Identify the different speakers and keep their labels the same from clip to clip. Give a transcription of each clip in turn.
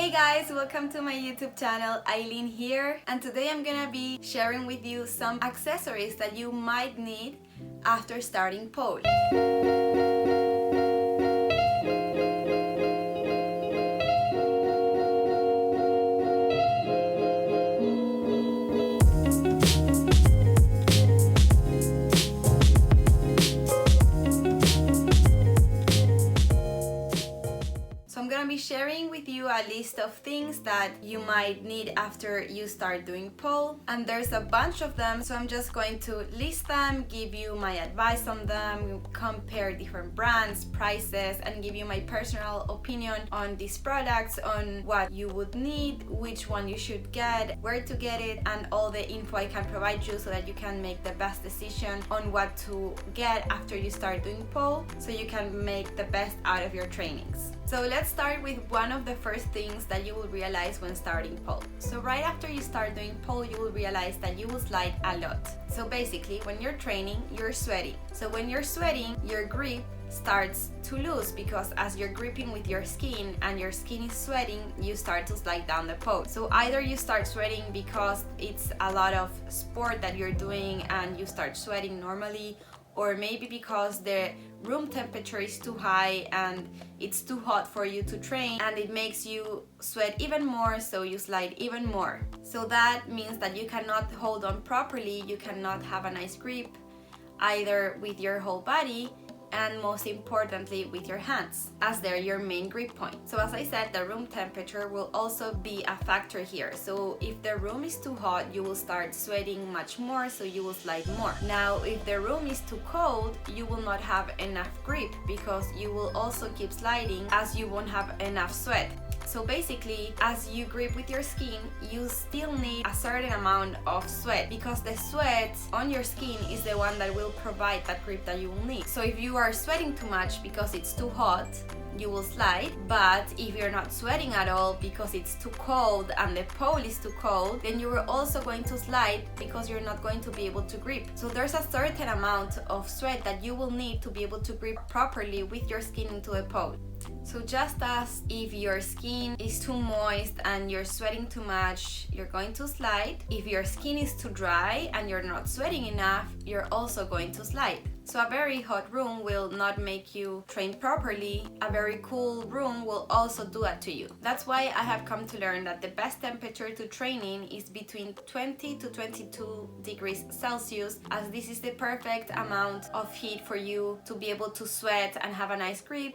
Speaker 1: Hey guys, welcome to my YouTube channel. Eileen here, and today I'm gonna be sharing with you some accessories that you might need after starting pole. I'm gonna be sharing with you a list of things that you might need after you start doing pole, and there's a bunch of them, so I'm just going to list them, give you my advice on them, compare different brands, prices, and give you my personal opinion on these products, on what you would need, which one you should get, where to get it, and all the info I can provide you so that you can make the best decision on what to get after you start doing pole, so you can make the best out of your trainings. So let's start with one of the first things that you will realize when starting pole. So right after you start doing pole, you will realize that you will slide a lot. So basically, when you're training, you're sweating. So when you're sweating, your grip starts to lose, because as you're gripping with your skin and your skin is sweating, you start to slide down the pole. So either you start sweating because it's a lot of sport that you're doing and you start sweating normally, or maybe because the room temperature is too high and it's too hot for you to train and it makes you sweat even more, so you slide even more. So that means that you cannot hold on properly, you cannot have a nice grip either with your whole body, and most importantly with your hands, as they're your main grip point. So as I said, the room temperature will also be a factor here. So if the room is too hot, you will start sweating much more, so you will slide more. Now if the room is too cold, you will not have enough grip, because you will also keep sliding as you won't have enough sweat. So basically, as you grip with your skin, you still need a certain amount of sweat, because the sweat on your skin is the one that will provide that grip that you will need. So if you are sweating too much because it's too hot, you will slide. But if you're not sweating at all because it's too cold and the pole is too cold, then you are also going to slide, because you're not going to be able to grip. So there's a certain amount of sweat that you will need to be able to grip properly with your skin into a pole. So just as if your skin is too moist and you're sweating too much, you're going to slide. If your skin is too dry and you're not sweating enough, you're also going to slide. So a very hot room will not make you train properly. A very cool room will also do that to you. That's why I have come to learn that the best temperature to train in is between 20 to 22 degrees Celsius, as this is the perfect amount of heat for you to be able to sweat and have a nice grip,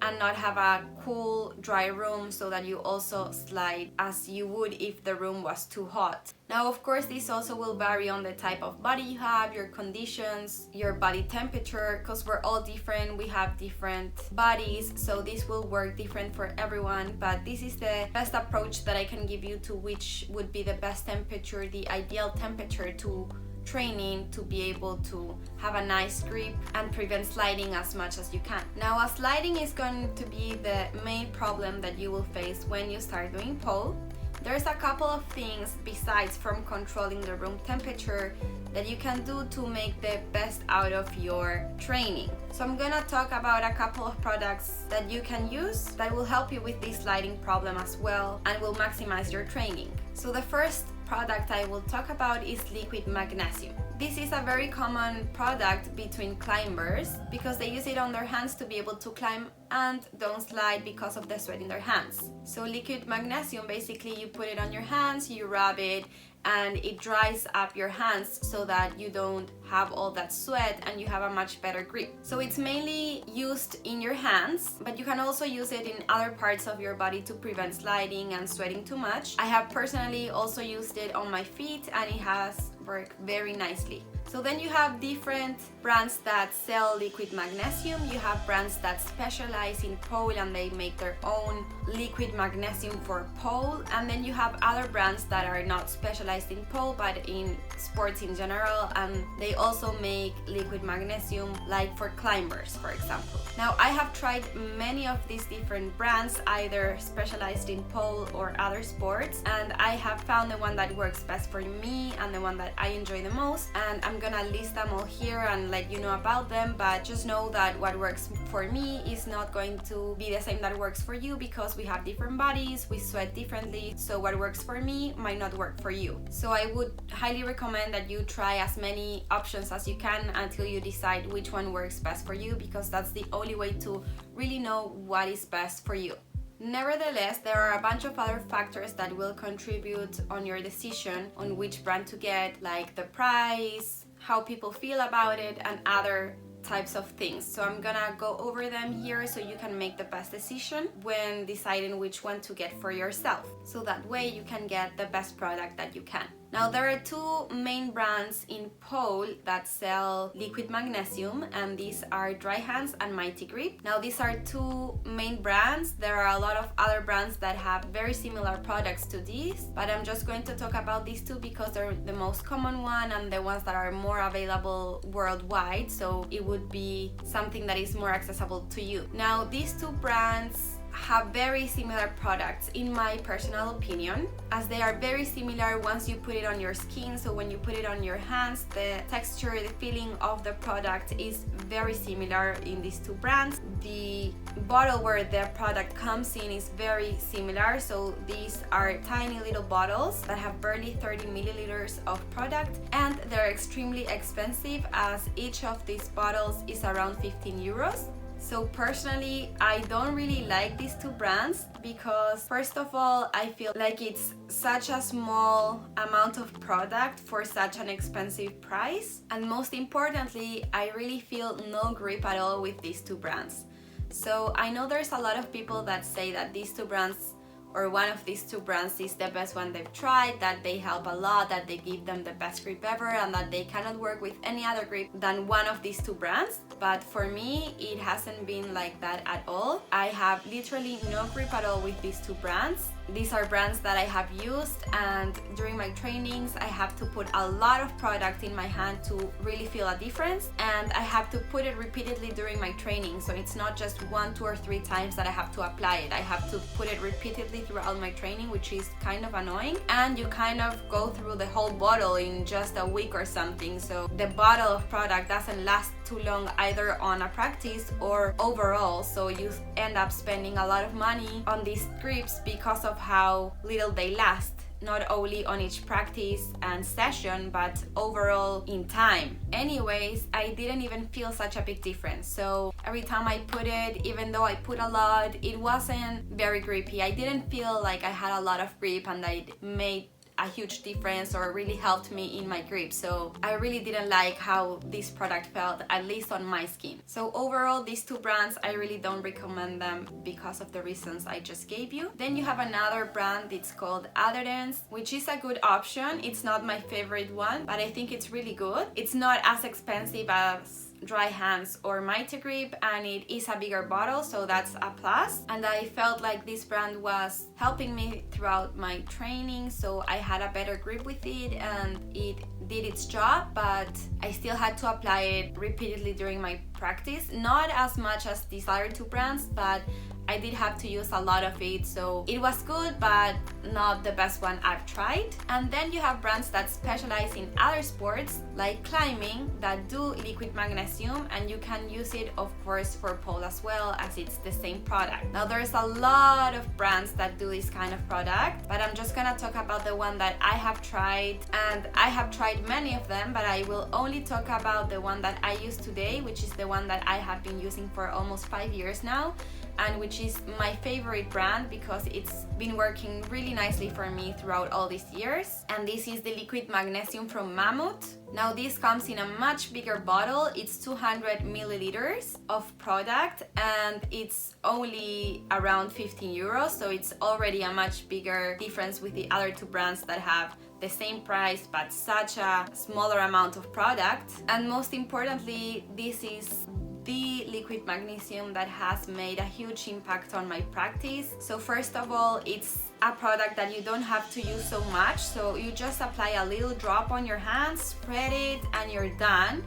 Speaker 1: and not have a cool, dry room, so that you also slide as you would if the room was too hot. Now, of course, this also will vary on the type of body you have, your conditions, your body temperature, because we're all different, we have different bodies, so this will work different for everyone, but this is the best approach that I can give you to which would be the best temperature, the ideal temperature to training, to be able to have a nice grip and prevent sliding as much as you can. Now, as sliding is going to be the main problem that you will face when you start doing pole, there's a couple of things besides from controlling the room temperature that you can do to make the best out of your training. So I'm gonna talk about a couple of products that you can use that will help you with this sliding problem as well and will maximize your training. So the first product I will talk about is liquid magnesium. This is a very common product between climbers, because they use it on their hands to be able to climb and don't slide because of the sweat in their hands. So liquid magnesium, basically you put it on your hands, you rub it, and it dries up your hands so that you don't have all that sweat and you have a much better grip. So it's mainly used in your hands, but you can also use it in other parts of your body to prevent sliding and sweating too much. I have personally also used it on my feet, and it has worked very nicely. So then you have different brands that sell liquid magnesium. You have brands that specialize in pole and they make their own liquid magnesium for pole. And then you have other brands that are not specialized in pole but in sports in general, and they also make liquid magnesium like for climbers, for example. Now, I have tried many of these different brands, either specialized in pole or other sports, and I have found the one that works best for me and the one that I enjoy the most, and I'm gonna list them all here and let you know about them, but just know that what works for me is not going to be the same that works for you, because we have different bodies, we sweat differently, so what works for me might not work for you. So I would highly recommend that you try as many options as you can until you decide which one works best for you, because that's the only way to really know what is best for you. Nevertheless, there are a bunch of other factors that will contribute on your decision on which brand to get, like the price, how people feel about it, and other types of things. So I'm gonna go over them here so you can make the best decision when deciding which one to get for yourself. So that way you can get the best product that you can. Now there are two main brands in Pole that sell liquid magnesium, and these are Dry Hands and Mighty Grip. Now these are two main brands. There are a lot of other brands that have very similar products to these, but I'm just going to talk about these two because they're the most common one and the ones that are more available worldwide, so it would be something that is more accessible to you. Now these two brands have very similar products in my personal opinion, as they are very similar once you put it on your skin. So when you put it on your hands, the texture, the feeling of the product is very similar in these two brands. The bottle where the product comes in is very similar, so these are tiny little bottles that have barely 30 milliliters of product, and they're extremely expensive as each of these bottles is around 15 euros. So personally, I don't really like these two brands because, first of all, I feel like it's such a small amount of product for such an expensive price. And most importantly, I really feel no grip at all with these two brands. So I know there's a lot of people that say that these two brands, or one of these two brands, is the best one they've tried, that they help a lot, that they give them the best grip ever, and that they cannot work with any other grip than one of these two brands. But for me, it hasn't been like that at all. I have literally no grip at all with these two brands. These are brands that I have used, and during my trainings I have to put a lot of product in my hand to really feel a difference, and I have to put it repeatedly during my training. So it's not just 1, 2 or 3 times that I have to apply it. I have to put it repeatedly throughout my training, which is kind of annoying, and you kind of go through the whole bottle in just a week or something. So the bottle of product doesn't last too long either on a practice or overall, so you end up spending a lot of money on these grips because of how little they last, not only on each practice and session but overall in time. Anyways, I didn't even feel such a big difference. So every time I put it, even though I put a lot, it wasn't very grippy. I didn't feel like I had a lot of grip and that it made a huge difference or really helped me in my grip. So I really didn't like how this product felt, at least on my skin. So overall, these two brands, I really don't recommend them because of the reasons I just gave you. Then you have another brand, it's called Adherence, which is a good option. It's not my favorite one, but I think it's really good. It's not as expensive as Dry Hands or Mighty Grip, and it is a bigger bottle, so that's a plus. And I felt like this brand was helping me throughout my training, so I had a better grip with it and it did its job, but I still had to apply it repeatedly during my practice. Not as much as these other two brands, but I did have to use a lot of it, so it was good but not the best one I've tried. And then you have brands that specialize in other sports like climbing that do liquid magnesium, and you can use it of course for pole as well, as it's the same product. Now there's a lot of brands that do this kind of product, but I'm just gonna talk about the one that I have tried, and I have tried many of them, but I will only talk about the one that I use today, which is the one that I have been using for almost 5 years now, and which is my favorite brand because it's been working really nicely for me throughout all these years. And this is the liquid magnesium from Mammoth. Now this comes in a much bigger bottle. It's 200 milliliters of product and it's only around 15 euros, so it's already a much bigger difference with the other two brands that have the same price but such a smaller amount of product. And most importantly, this is the liquid magnesium that has made a huge impact on my practice. So first of all, it's a product that you don't have to use so much, so you just apply a little drop on your hands, spread it, and you're done.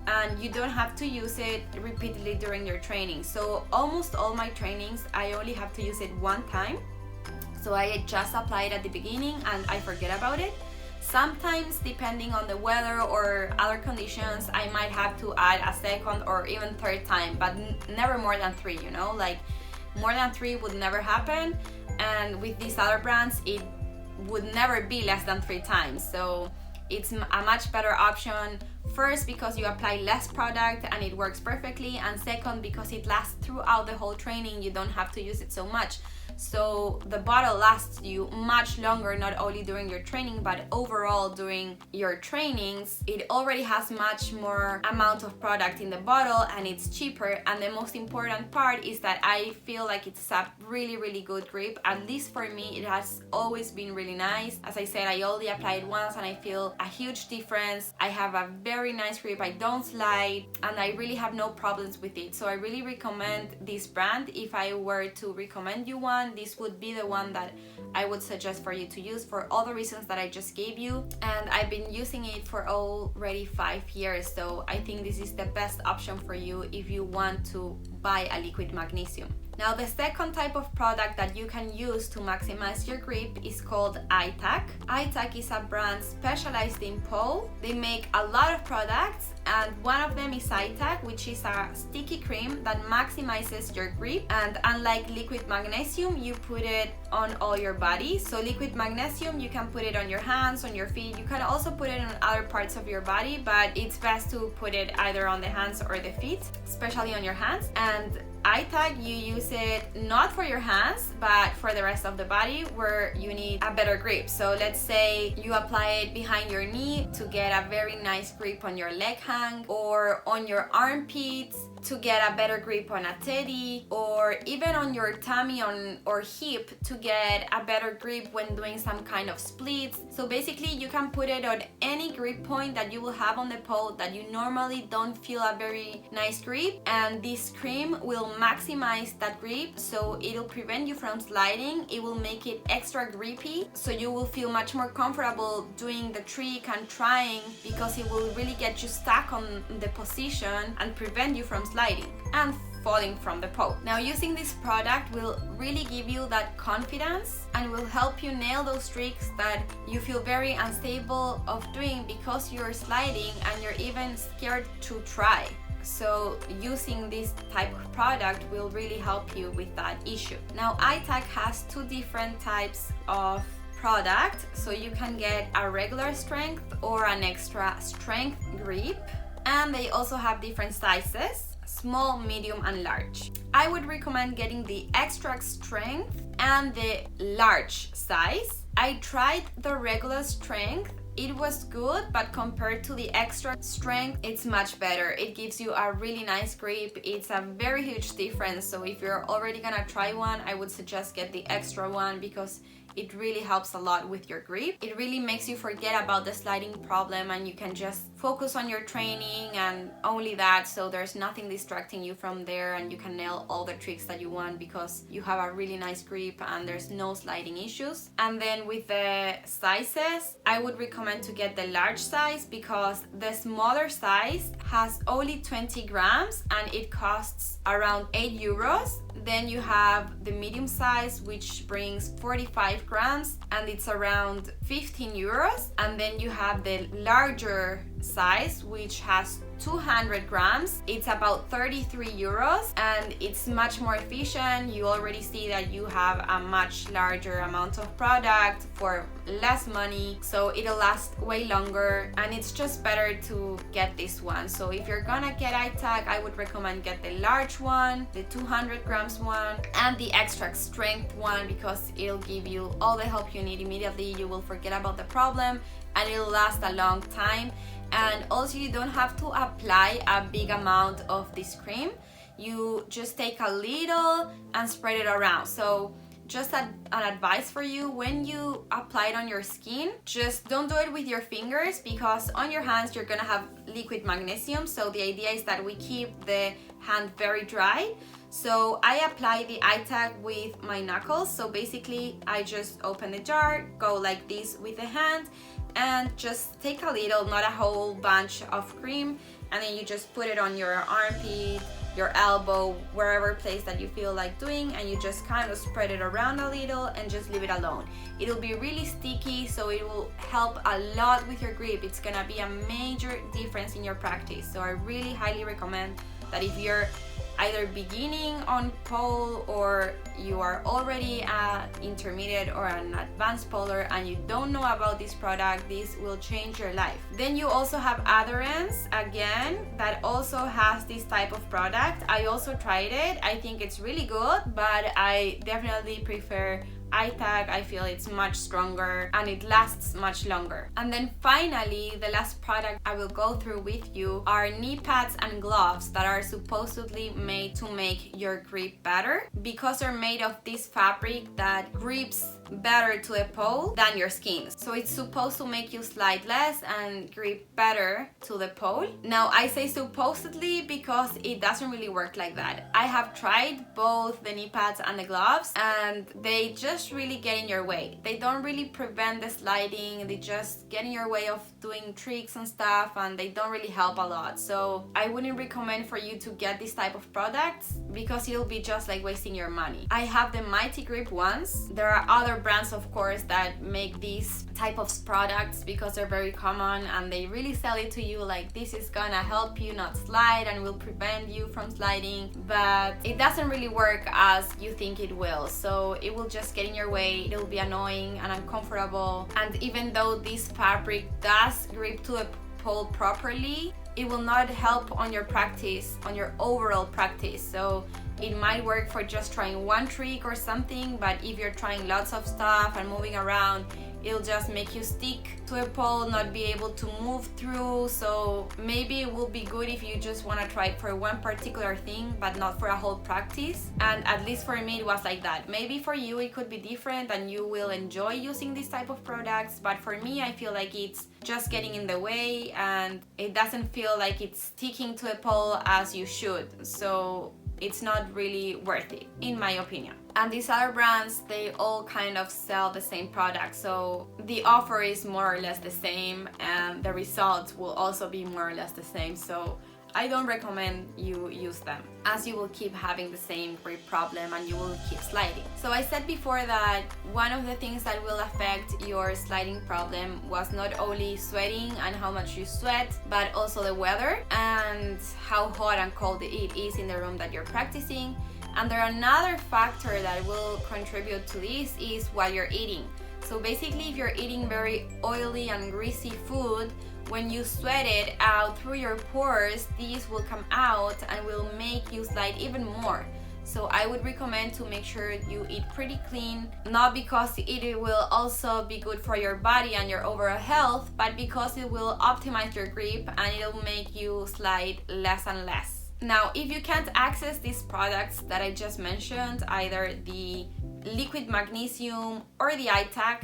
Speaker 1: And you don't have to use it repeatedly during your training. So almost all my trainings, I only have to use it one time. So I just apply it at the beginning and I forget about it. Sometimes, depending on the weather or other conditions, I might have to add a second or even third time, but never more than 3, you know, like more than 3 would never happen. And with these other brands, it would never be less than 3 times. So it's a much better option. First, because you apply less product and it works perfectly, and second, because it lasts throughout the whole training. You don't have to use it so much. So the bottle lasts you much longer, not only during your training, but overall during your trainings. It already has much more amount of product in the bottle and it's cheaper. And the most important part is that I feel like it's a really, really good grip. At least for me, it has always been really nice. As I said, I only applied once and I feel a huge difference. I have a very nice grip, I don't slide, and I really have no problems with it. So I really recommend this brand. If I were to recommend you one, this would be the one that I would suggest for you to use for all the reasons that I just gave you. And I've been using it for already 5 years, so I think this is the best option for you if you want to buy a liquid magnesium. Now, the second type of product that you can use to maximize your grip is called iTac. iTac is a brand specialized in pole. They make a lot of products, and one of them is iTac, which is a sticky cream that maximizes your grip. And unlike liquid magnesium, you put it on all your body. So liquid magnesium, you can put it on your hands, on your feet. You can also put it on other parts of your body, but it's best to put it either on the hands or the feet, especially on your hands. And iTac, you use it not for your hands, but for the rest of the body where you need a better grip. So let's say you apply it behind your knee to get a very nice grip on your leg hang, or on your armpits to get a better grip on a teddy, or even on your tummy or hip to get a better grip when doing some kind of splits. So basically you can put it on any grip point that you will have on the pole that you normally don't feel a very nice grip, and this cream will maximize that grip, so it'll prevent you from sliding. It will make it extra grippy, so you will feel much more comfortable doing the trick and trying, because it will really get you stuck on the position and prevent you from sliding and falling from the pole. Now, using this product will really give you that confidence and will help you nail those tricks that you feel very unstable of doing because you're sliding and you're even scared to try. So using this type of product will really help you with that issue. Now, iTac has 2 different types of product, so you can get a regular strength or an extra strength grip, and they also have different sizes: small, medium, and large. I would recommend getting the extra strength and the large size. I tried the regular strength. It was good, but compared to the extra strength, it's much better. It gives you a really nice grip. It's a very huge difference. So if you're already gonna try one, I would suggest get the extra one, because it really helps a lot with your grip. It really makes you forget about the sliding problem and you can just focus on your training and only that, so there's nothing distracting you from there, and you can nail all the tricks that you want because you have a really nice grip and there's no sliding issues. And then with the sizes, I would recommend to get the large size, because the smaller size has only 20 grams and it costs around 8 euros. Then you have the medium size, which brings 45 grams and it's around 15 euros. And then you have the larger size, which has 200 grams. It's about 33 euros and it's much more efficient. You already see that you have a much larger amount of product for less money, so it'll last way longer, and it's just better to get this one. So if you're gonna get iTac, I would recommend get the large one, the 200 grams one, and the extra strength one, because it'll give you all the help you need immediately. You will forget about the problem and it'll last a long time. And also, you don't have to apply a big amount of this cream. You just take a little and spread it around. So just an advice for you: when you apply it on your skin, just don't do it with your fingers, because on your hands you're gonna have liquid magnesium. So the idea is that we keep the hand very dry. So I apply the iTac with my knuckles. So basically I just open the jar, go like this with the hand, and just take a little, not a whole bunch of cream, and then you just put it on your armpit, your elbow, wherever place that you feel like doing, and you just kind of spread it around a little and just leave it alone. It'll be really sticky, so it will help a lot with your grip. It's gonna be a major difference in your practice. So I really highly recommend that if you're either beginning on pole or you are already an intermediate or an advanced poler and you don't know about this product, this will change your life. Then you also have Adherence, again, that also has this type of product. I also tried it. I think it's really good, but I definitely prefer iTag. I feel it's much stronger and it lasts much longer. And then finally, the last product I will go through with you are knee pads and gloves that are supposedly made to make your grip better, because they're made of this fabric that grips better to the pole than your skin. So it's supposed to make you slide less and grip better to the pole. Now I say supposedly because it doesn't really work like that. I have tried both the knee pads and the gloves and they just really get in your way. They don't really prevent the sliding, they just get in your way of doing tricks and stuff, and they don't really help a lot. So I wouldn't recommend for you to get this type of products because it'll be just like wasting your money. I have the Mighty Grip ones. There are other brands, of course, that make these type of products because they're very common and they really sell it to you like this is gonna help you not slide and will prevent you from sliding, but it doesn't really work as you think it will. So it will just get in your way, it'll be annoying and uncomfortable, and even though this fabric does grip to the pole properly, it will not help on your practice, on your overall practice. So it might work for just trying one trick or something, but if you're trying lots of stuff and moving around, it'll just make you stick to a pole, not be able to move through. So maybe it will be good if you just want to try it for one particular thing, but not for a whole practice. And at least for me, it was like that. Maybe for you, it could be different and you will enjoy using this type of products. But for me, I feel like it's just getting in the way and it doesn't feel like it's sticking to a pole as you should. So it's not really worth it, in my opinion. And these other brands, they all kind of sell the same product, so the offer is more or less the same and the results will also be more or less the same. So I don't recommend you use them, as you will keep having the same grip problem and you will keep sliding. So I said before that one of the things that will affect your sliding problem was not only sweating and how much you sweat, but also the weather and how hot and cold it is in the room that you're practicing. And there another factor that will contribute to this is what you're eating. So basically, if you're eating very oily and greasy food, when you sweat it out through your pores, these will come out and will make you slide even more. So I would recommend to make sure you eat pretty clean, not because it will also be good for your body and your overall health, but because it will optimize your grip and it'll make you slide less and less. Now, if you can't access these products that I just mentioned, either the liquid magnesium or the iTag,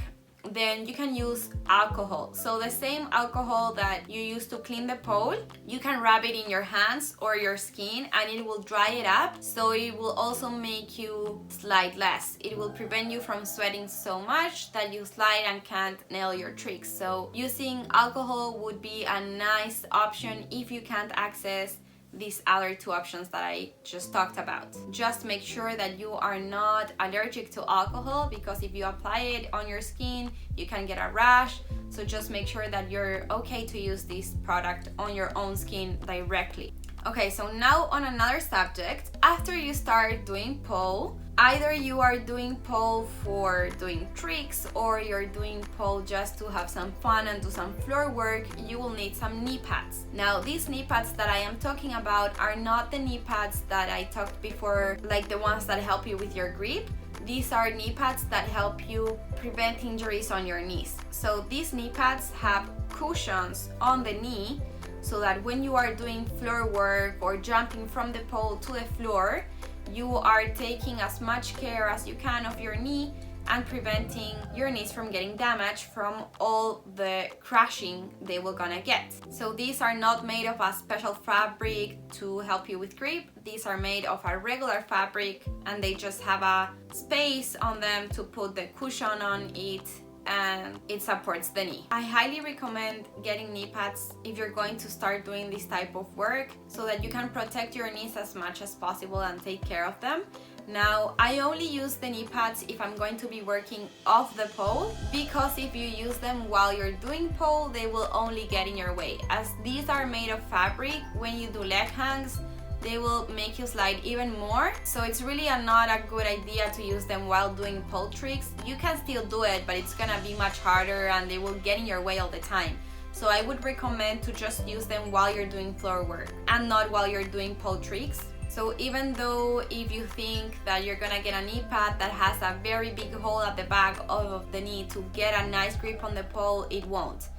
Speaker 1: then you can use alcohol. So the same alcohol that you use to clean the pole, you can rub it in your hands or your skin and it will dry it up. So it will also make you slide less. It will prevent you from sweating so much that you slide and can't nail your tricks. So using alcohol would be a nice option if you can't access these other two options that I just talked about. Just make sure that you are not allergic to alcohol, because if you apply it on your skin, you can get a rash. So just make sure that you're okay to use this product on your own skin directly. Okay, so now on another subject. After you start doing pole, either you are doing pole for doing tricks or you're doing pole just to have some fun and do some floor work, you will need some knee pads. Now, these knee pads that I am talking about are not the knee pads that I talked before, like the ones that help you with your grip. These are knee pads that help you prevent injuries on your knees. So these knee pads have cushions on the knee, so that when you are doing floor work or jumping from the pole to the floor, you are taking as much care as you can of your knee and preventing your knees from getting damaged from all the crashing they will gonna get. So these are not made of a special fabric to help you with grip. These are made of a regular fabric and they just have a space on them to put the cushion on it, and it supports the knee. I highly recommend getting knee pads if you're going to start doing this type of work so that you can protect your knees as much as possible and take care of them. Now, I only use the knee pads if I'm going to be working off the pole, because if you use them while you're doing pole, they will only get in your way. As these are made of fabric, when you do leg hangs, they will make you slide even more. So it's really not a good idea to use them while doing pole tricks. You can still do it, but it's gonna be much harder and they will get in your way all the time. So I would recommend to just use them while you're doing floor work and not while you're doing pole tricks. So even though if you think that you're gonna get a knee pad that has a very big hole at the back of the knee to get a nice grip on the pole, it won't.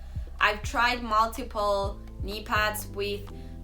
Speaker 1: I've tried multiple knee pads with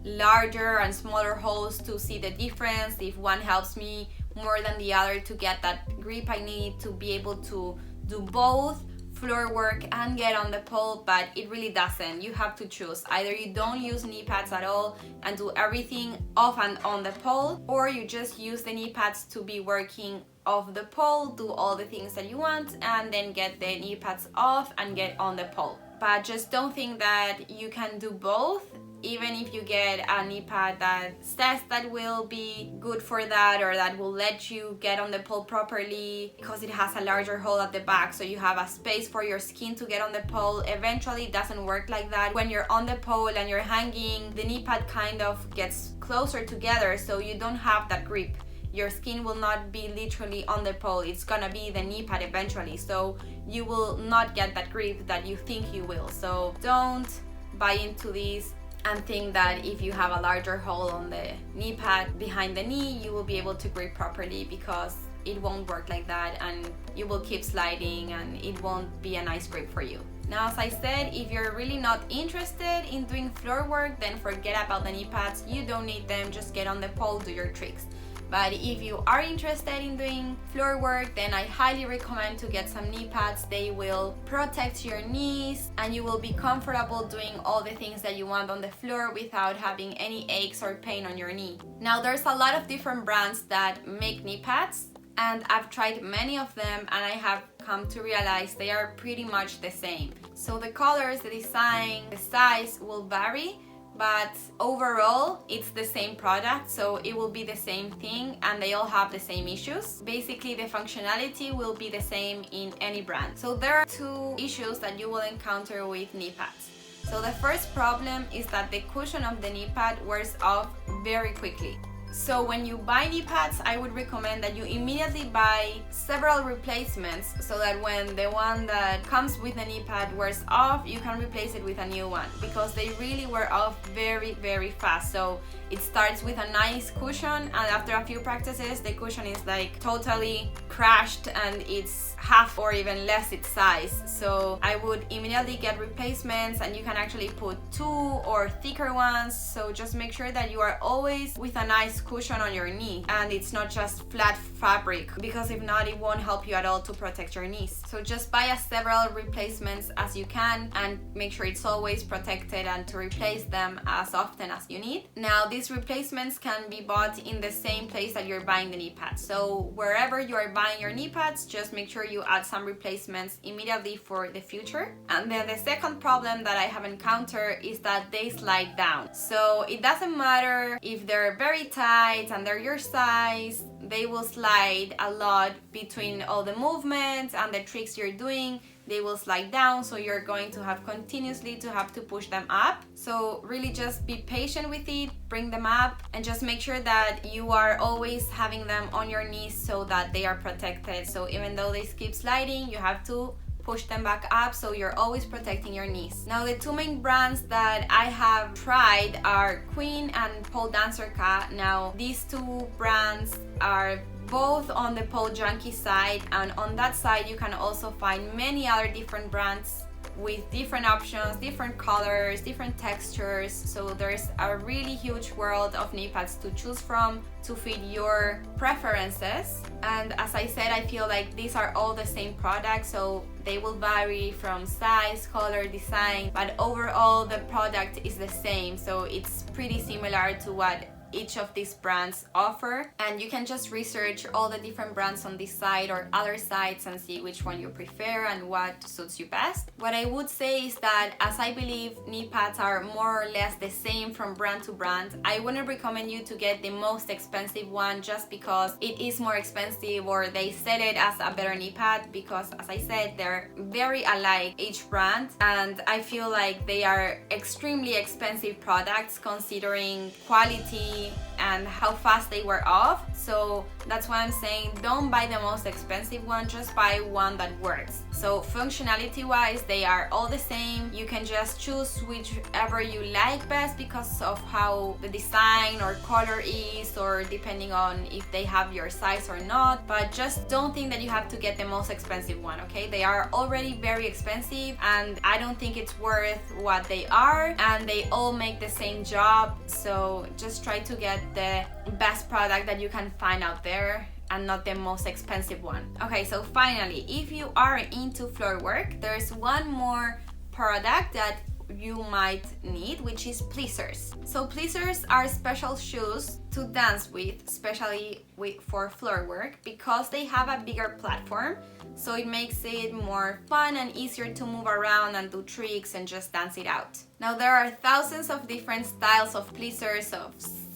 Speaker 1: larger and smaller holes to see the difference, if one helps me more than the other to get that grip I need to be able to do both floor work and get on the pole, but it really doesn't. You have to choose. Either you don't use knee pads at all and do everything off and on the pole, or you just use the knee pads to be working off the pole, do all the things that you want, and then get the knee pads off and get on the pole. But just don't think that you can do both. Even if you get a knee pad that says that will be good for that, or that will let you get on the pole properly because it has a larger hole at the back so you have a space for your skin to get on the pole, eventually it doesn't work like that. When you're on the pole and you're hanging, the knee pad kind of gets closer together so you don't have that grip. Your skin will not be literally on the pole, it's gonna be the knee pad eventually, so you will not get that grip that you think you will. So don't buy into this and think that if you have a larger hole on the knee pad behind the knee, you will be able to grip properly, because it won't work like that and you will keep sliding and it won't be a nice grip for you. Now, as I said, if you're really not interested in doing floor work, then forget about the knee pads. You don't need them, just get on the pole, do your tricks. But if you are interested in doing floor work, then I highly recommend to get some knee pads. They will protect your knees and you will be comfortable doing all the things that you want on the floor without having any aches or pain on your knee. Now, there's a lot of different brands that make knee pads, and I've tried many of them and I have come to realize they are pretty much the same. So the colors, the design, the size will vary, but overall it's the same product, so it will be the same thing and they all have the same issues. Basically, the functionality will be the same in any brand. So there are two issues that you will encounter with knee pads. So the first problem is that the cushion of the knee pad wears off very quickly. So when you buy knee pads, I would recommend that you immediately buy several replacements so that when the one that comes with the knee pad wears off, you can replace it with a new one, because they really wear off very, very fast. So it starts with a nice cushion and after a few practices, the cushion is like totally crashed and it's half or even less its size. So I would immediately get replacements, and you can actually put 2 or thicker ones. So just make sure that you are always with a nice cushion on your knee and it's not just flat fabric, because if not, it won't help you at all to protect your knees. So just buy as several replacements as you can and make sure it's always protected, and to replace them as often as you need. Now, these replacements can be bought in the same place that you're buying the knee pads. So wherever you are buying your knee pads, just make sure you add some replacements immediately for the future. And then the second problem that I have encountered is that they slide down. So it doesn't matter if they're very tight and they're your size, they will slide a lot between all the movements and the tricks you're doing. They will slide down, so you're going to have continuously to have to push them up. So really just be patient with it, bring them up, and just make sure that you are always having them on your knees so that they are protected. So even though they keep sliding, you have to push them back up so you're always protecting your knees. Now, the two main brands that I have tried are Queen and Poledancerka. Now, these two brands are both on the pole junkie side, and on that side you can also find many other different brands with different options, different colors, different textures. So there's a really huge world of knee pads to choose from to fit your preferences. And as I said, I feel like these are all the same product, so they will vary from size, color, design, but overall the product is the same. So it's pretty similar to what each of these brands offer, and you can just research all the different brands on this site or other sites and see which one you prefer and what suits you best. What I would say is that as I believe knee pads are more or less the same from brand to brand, I wouldn't recommend you to get the most expensive one just because it is more expensive or they sell it as a better knee pad, because as I said, they're very alike each brand, and I feel like they are extremely expensive products considering quality and how fast they wear off. So that's why I'm saying don't buy the most expensive one, just buy one that works. So functionality wise, they are all the same. You can just choose whichever you like best because of how the design or color is, or depending on if they have your size or not. But just don't think that you have to get the most expensive one, okay? They are already very expensive and I don't think it's worth what they are, and they all make the same job. So just try to get the best product that you can find out there and not the most expensive one. Okay, so finally, if you are into floor work, there's one more product that you might need, which is pleasers. So pleasers are special shoes to dance with, especially for floor work, because they have a bigger platform, so it makes it more fun and easier to move around and do tricks and just dance it out. Now there are thousands of different styles of pleasers, of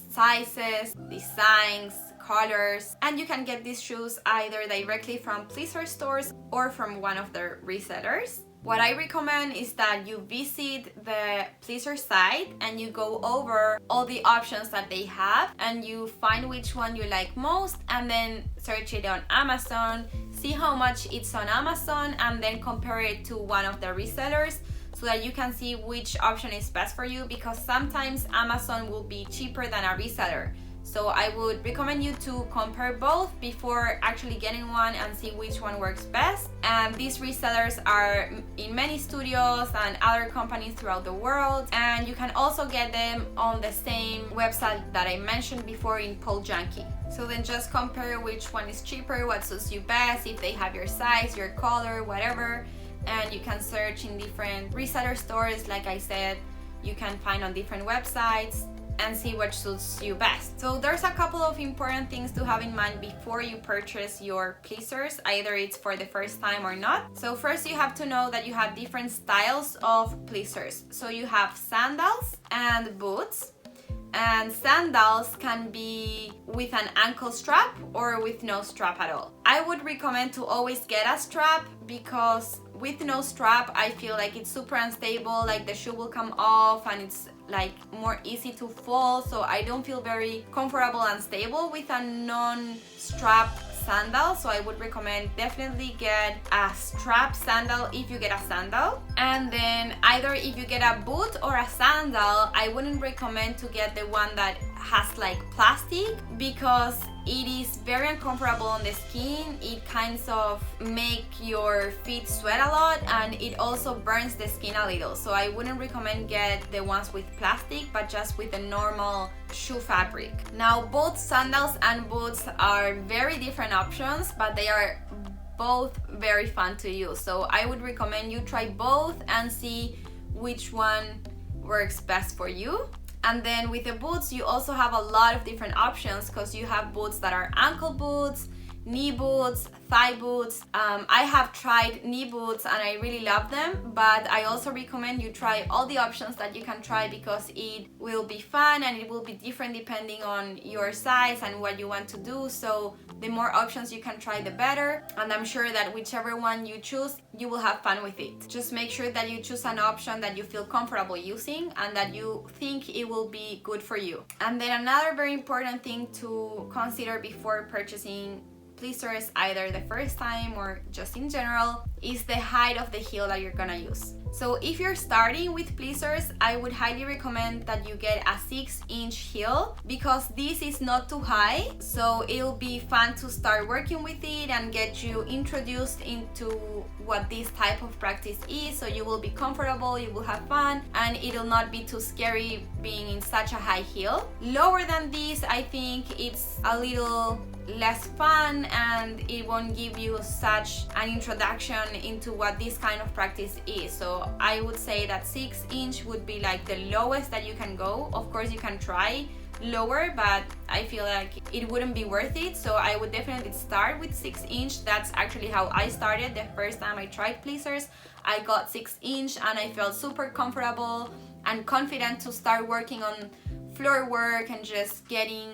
Speaker 1: sizes, designs, colors, and you can get these shoes either directly from pleaser stores or from one of their resellers. What I recommend is that you visit the pleaser site and you go over all the options that they have and you find which one you like most, and then search it on Amazon, see how much it's on Amazon, and then compare it to one of the resellers so that you can see which option is best for you, because sometimes Amazon will be cheaper than a reseller. So I would recommend you to compare both before actually getting one and see which one works best. And these resellers are in many studios and other companies throughout the world, and you can also get them on the same website that I mentioned before in Poledancerka. So then just compare which one is cheaper, what suits you best, if they have your size, your color, whatever. And you can search in different reseller stores, like I said, you can find on different websites and see what suits you best. So there's a couple of important things to have in mind before you purchase your pleasers, either it's for the first time or not. So first you have to know that you have different styles of pleasers. So you have sandals and boots. And sandals can be with an ankle strap or with no strap at all. I would recommend to always get a strap, because with no strap I feel like it's super unstable, like the shoe will come off and it's like more easy to fall, so I don't feel very comfortable and stable with a non-strap sandal. So I would recommend definitely get a strap sandal if you get a sandal. And then either if you get a boot or a sandal, I wouldn't recommend to get the one that has like plastic, because it is very uncomfortable on the skin. It kind of make your feet sweat a lot, and it also burns the skin a little. So I wouldn't recommend get the ones with plastic, but just with the normal shoe fabric. Now both sandals and boots are very different options, but they are both very fun to use. So I would recommend you try both and see which one works best for you. And then with the boots, you also have a lot of different options, because you have boots that are ankle boots, knee boots, thigh boots. I have tried knee boots and I really love them, but I also recommend you try all the options that you can try, because it will be fun and it will be different depending on your size and what you want to do. So the more options you can try, the better. And I'm sure that whichever one you choose, you will have fun with it. Just make sure that you choose an option that you feel comfortable using and that you think it will be good for you. And then another very important thing to consider before purchasing pleasers, either the first time or just in general, is the height of the heel that you're gonna use. So if you're starting with pleasers, I would highly recommend that you get a 6-inch heel, because this is not too high, so it'll be fun to start working with it and get you introduced into what this type of practice is. So you will be comfortable, you will have fun, and it'll not be too scary being in such a high heel. Lower than this, I think it's a little less fun and it won't give you such an introduction into what this kind of practice is. So I would say that 6-inch would be like the lowest that you can go. Of course you can try lower, but I feel like it wouldn't be worth it, so I would definitely start with 6-inch. That's actually how I started. The first time I tried pleasers, I got 6-inch and I felt super comfortable and confident to start working on floor work and just getting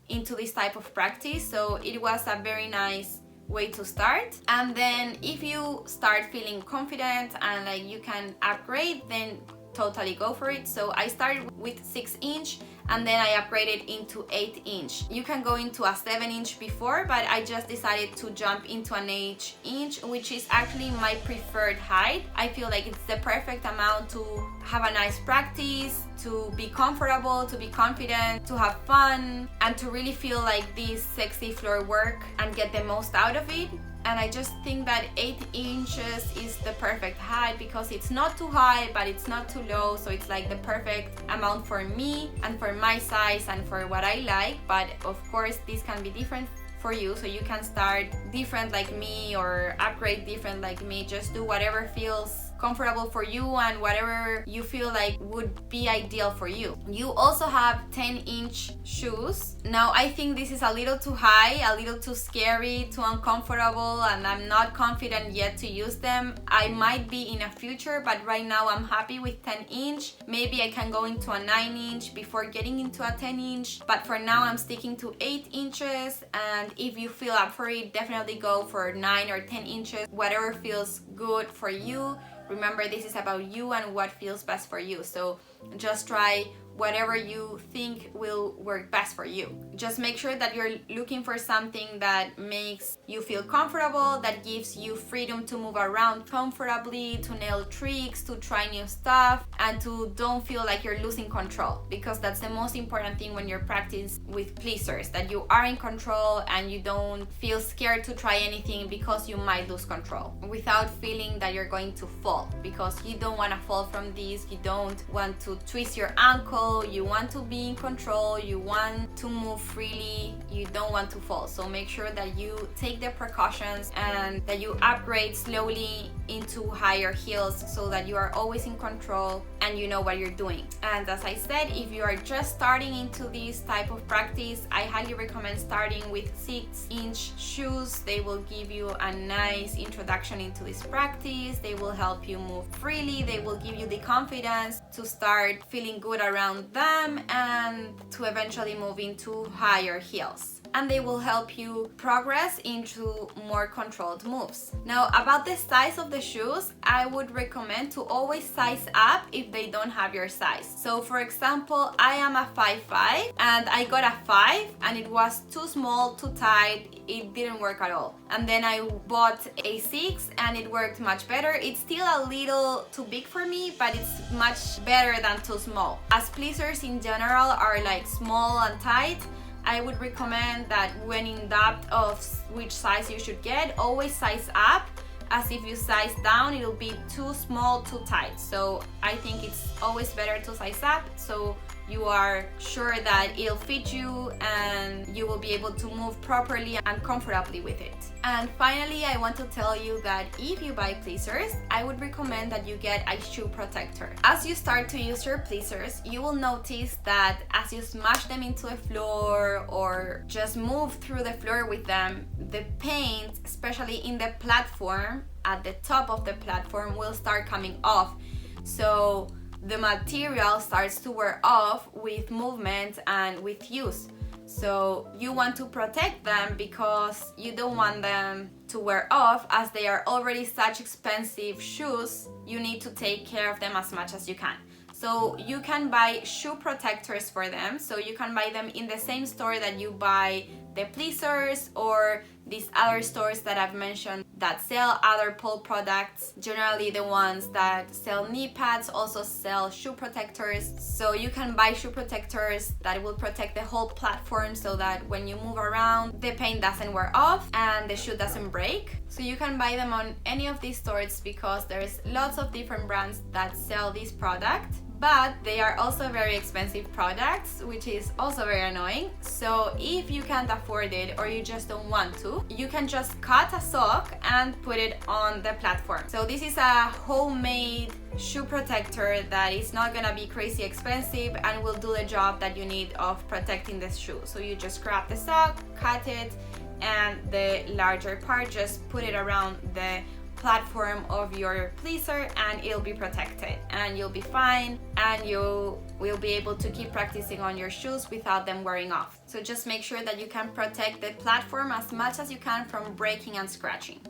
Speaker 1: into this type of practice. So it was a very nice way to start. And then if you start feeling confident and like you can upgrade, then totally go for it. So I started with 6-inch and then I upgraded into 8-inch. You can go into a 7-inch before, but I just decided to jump into an 8-inch, which is actually my preferred height. I feel like it's the perfect amount to have a nice practice, to be comfortable, to be confident, to have fun, and to really feel like this sexy floor work and get the most out of it. And I just think that 8 inches is the perfect height because it's not too high but it's not too low, so it's like the perfect amount for me and for my size and for what I like. But of course this can be different for you, so you can start different like me or upgrade different like me. Just do whatever feels comfortable for you and whatever you feel like would be ideal for you. You also have 10-inch shoes. Now I think this is a little too high, a little too scary, too uncomfortable, and I'm not confident yet to use them. I might be in a future, but right now I'm happy with 10-inch. Maybe I can go into a 9-inch before getting into a 10-inch, but for now I'm sticking to 8 inches. And if you feel up for it, definitely go for 9 or 10 inches, whatever feels good for you. Remember, this is about you and what feels best for you. So just try whatever you think will work best for you. Just make sure that you're looking for something that makes you feel comfortable, that gives you freedom to move around comfortably, to nail tricks, to try new stuff, and to don't feel like you're losing control, because that's the most important thing when you're practicing with pleasers, that you are in control and you don't feel scared to try anything because you might lose control, without feeling that you're going to fall, because you don't want to fall from this. You don't want to twist your ankle. You want to be in control, you want to move freely, you don't want to fall. So make sure that you take the precautions and that you upgrade slowly into higher heels so that you are always in control and you know what you're doing. And as I said, if you are just starting into this type of practice, I highly recommend starting with 6-inch shoes. They will give you a nice introduction into this practice. They will help you move freely. They will give you the confidence to start feeling good around them and to eventually move into higher heels. And they will help you progress into more controlled moves. Now, about the size of the shoes, I would recommend to always size up if they don't have your size. So for example, I am a 5'5" and I got a 5 and it was too small, too tight, it didn't work at all. And then I bought a 6 and it worked much better. It's still a little too big for me, but it's much better than too small. As pleasers in general are like small and tight, I would recommend that when in doubt of which size you should get, always size up, as if you size down, it'll be too small, too tight. So I think it's always better to size up so you are sure that it'll fit you and you will be able to move properly and comfortably with it. And finally, I want to tell you that if you buy pleasers, I would recommend that you get a shoe protector. As you start to use your pleasers, you will notice that as you smash them into the floor or just move through the floor with them, the paint, especially in the platform, at the top of the platform, will start coming off. So the material starts to wear off with movement and with use. So you want to protect them because you don't want them to wear off, as they are already such expensive shoes. You need to take care of them as much as you can. So you can buy shoe protectors for them. So you can buy them in the same store that you buy the pleasers, or these other stores that I've mentioned that sell other pole products. Generally the ones that sell Kneepads also sell shoe protectors. So you can buy shoe protectors that will protect the whole platform so that when you move around, the paint doesn't wear off and the shoe doesn't break. So you can buy them on any of these stores because there's lots of different brands that sell this product. but they are also very expensive products, which is also very annoying. So if you can't afford it or you just don't want to, you can just cut a sock and put it on the platform. So this is a homemade shoe protector that is not gonna be crazy expensive and will do the job that you need of protecting the shoe. So you just grab the sock, cut it, and the larger part just put it around the platform of your pleaser and it'll be protected and you'll be fine, and you will be able to keep practicing on your shoes without them wearing off. So just make sure that you can protect the platform as much as you can from breaking and scratching.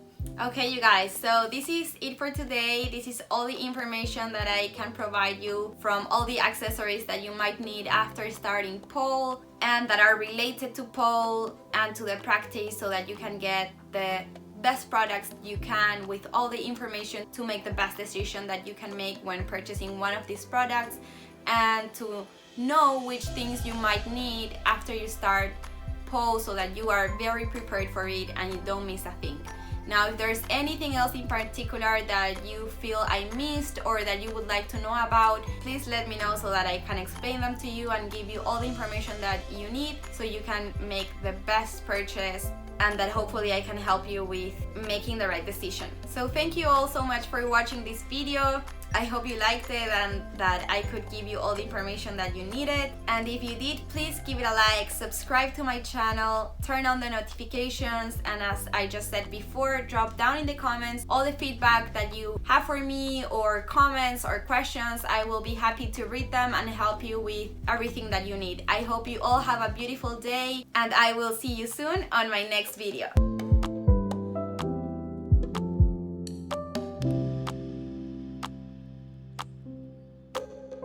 Speaker 1: Okay, you guys, so this is it for today. This is all the information that I can provide you from all the accessories that you might need after starting pole and that are related to pole and to the practice, so that you can get the best products you can with all the information to make the best decision that you can make when purchasing one of these products, and to know which things you might need after you start pole, so that you are very prepared for it and you don't miss a thing. Now, if there's anything else in particular that you feel I missed or that you would like to know about, please let me know so that I can explain them to you and give you all the information that you need so you can make the best purchase, and that hopefully I can help you with making the right decision. So thank you all so much for watching this video. I hope you liked it and that I could give you all the information that you needed. And if you did, please give it a like, subscribe to my channel, turn on the notifications, and as I just said before, drop down in the comments all the feedback that you have for me, or comments or questions. I will be happy to read them and help you with everything that you need. I hope you all have a beautiful day, and I will see you soon on my next video.